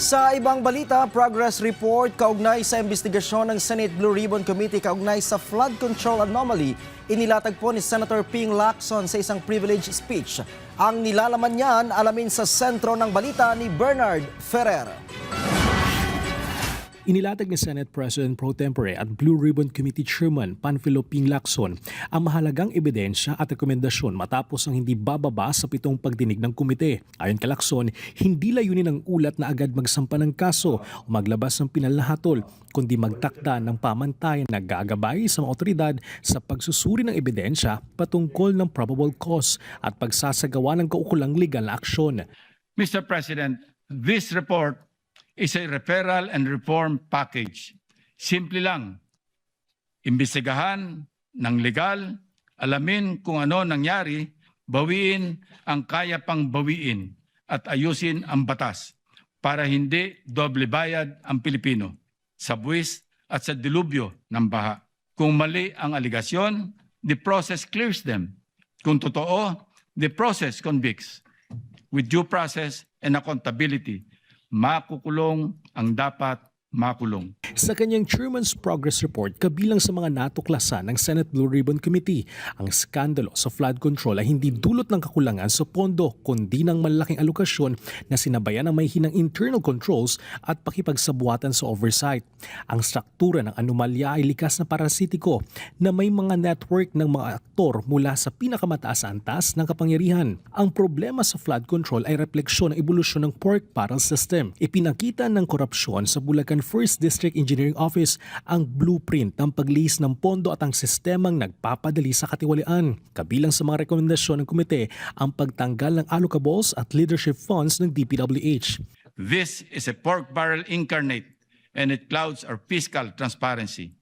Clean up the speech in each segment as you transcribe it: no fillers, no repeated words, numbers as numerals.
Sa ibang balita, progress report kaugnay sa investigasyon ng Senate Blue Ribbon Committee kaugnay sa flood control anomaly, inilatag po ni Senator Ping Lacson sa isang privilege speech. Ang nilalaman niyan alamin sa sentro ng balita ni Bernard Ferrer. Inilatag ni Senate President Pro Tempore at Blue Ribbon Committee Chairman Panfilo Ping Lacson ang mahalagang ebidensya at rekomendasyon matapos ang hindi bababa sa 7 pagdinig ng komite. Ayon kay Lacson, hindi layunin ng ulat na agad magsampa ng kaso o maglabas ng pinal na hatol, kundi magtakda ng pamantayan na gagabay sa mga otoridad sa pagsusuri ng ebidensya patungkol ng probable cause at pagsasagawa ng kaukulang legal na aksyon. Mr. President, this report is a referral and reform package. Simple lang, imbestigahan ng legal, alamin kung ano nangyari, bawiin ang kaya pang bawiin at ayusin ang batas para hindi doble bayad ang Pilipino sa buwis at sa dilubyo ng baha. Kung mali ang aligasyon, the process clears them. Kung totoo, the process convicts. With due process and accountability, makukulong ang dapat makulong. Sa kanyang Chairman's Progress Report, kabilang sa mga natuklasan ng Senate Blue Ribbon Committee, ang skandalo sa flood control ay hindi dulot ng kakulangan sa pondo, kundi ng malaking alokasyon na sinabayan ng may hinang internal controls at pakipagsabuatan sa oversight. Ang struktura ng anomalya ay likas na parasitiko na may mga network ng mga aktor mula sa pinakamataas na antas ng kapangyarihan. Ang problema sa flood control ay refleksyon ng ebolusyon ng pork barrel system. Ipinakita ng korupsyon sa Bulacan First District Engineering Office ang blueprint ng paglihis ng pondo at ang sistemang nagpapadali sa katiwalian. Kabilang sa mga rekomendasyon ng komite ang pagtanggal ng allocables at leadership funds ng DPWH. This is a pork barrel incarnate and it clouds our fiscal transparency.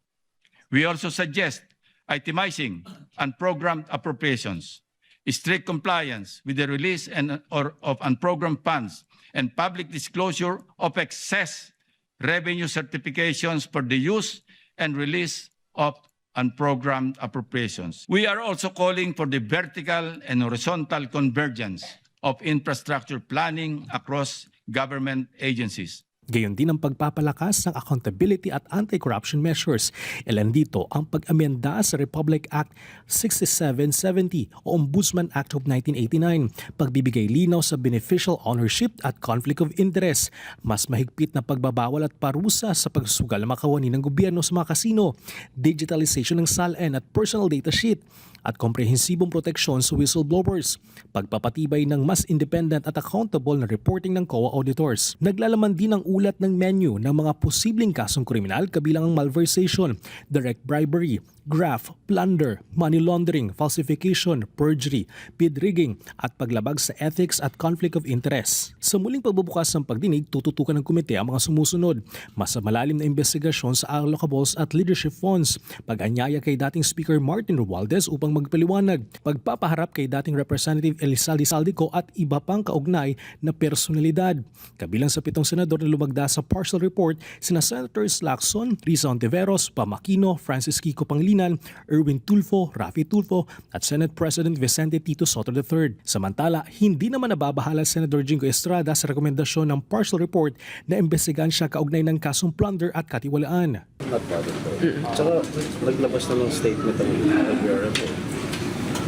We also suggest itemizing unprogrammed appropriations, strict compliance with the release of unprogrammed funds, and public disclosure of excess revenue certifications for the use and release of unprogrammed appropriations. We are also calling for the vertical and horizontal convergence of infrastructure planning across government agencies. Gayon din ang pagpapalakas ng accountability at anti-corruption measures. Ilan dito ang pag-amenda sa Republic Act 6770 o Ombudsman Act of 1989, pagbibigay linaw sa beneficial ownership at conflict of interest, mas mahigpit na pagbabawal at parusa sa pagsusugal ng makawani ng gobyerno sa mga kasino, digitalization ng SALN at personal data sheet, at komprehensibong proteksyon sa whistleblowers, pagpapatibay ng mas independent at accountable na reporting ng COA auditors. Naglalaman din ang ulat ng menu ng mga posibleng kasong kriminal kabilang ang malversation, direct bribery, graft, plunder, money laundering, falsification, perjury, bid rigging at paglabag sa ethics at conflict of interest. Sa muling pagbubukas ng pagdinig, tututukan ng komite ang mga sumusunod. Mas malalim na investigasyon sa allocables at leadership funds, pag-anyaya kay dating Speaker Martin Romualdez upang magpaliwanag, pagpapaharap kay dating Representative Elizalde Saldico at iba pang kaugnay na personalidad. Kabilang sa 7 senador na lumagda sa partial report, sina Senators Lacson, Risa Ontiveros, Pamakino, Francis Kiko Pangilinan, Erwin Tulfo, Rafi Tulfo at Senate President Vicente Tito Soto III. Samantala, hindi naman nababahala Senator Jingo Estrada sa rekomendasyon ng partial report na imbestigahan siya kaugnay ng kasong plunder at katiwalaan. Not bothered po. Tsaka naglabas na ng statement ang LBRM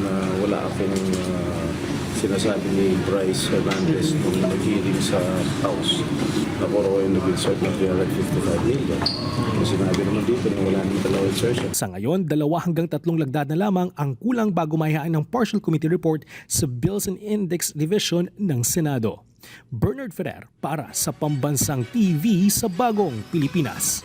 na wala akong sinasabi ni Bryce Hernandez nung nag-hearing sa House na puro yung nag-insert ng 355 million. Yung sinabi naman dito na wala nang dalawang insertion. Sa ngayon, 2 hanggang 3 lagda na lamang ang kulang bago mahihain ng partial committee report sa Bills and Index Division ng Senado. Bernard Ferrer para sa Pambansang TV sa Bagong Pilipinas.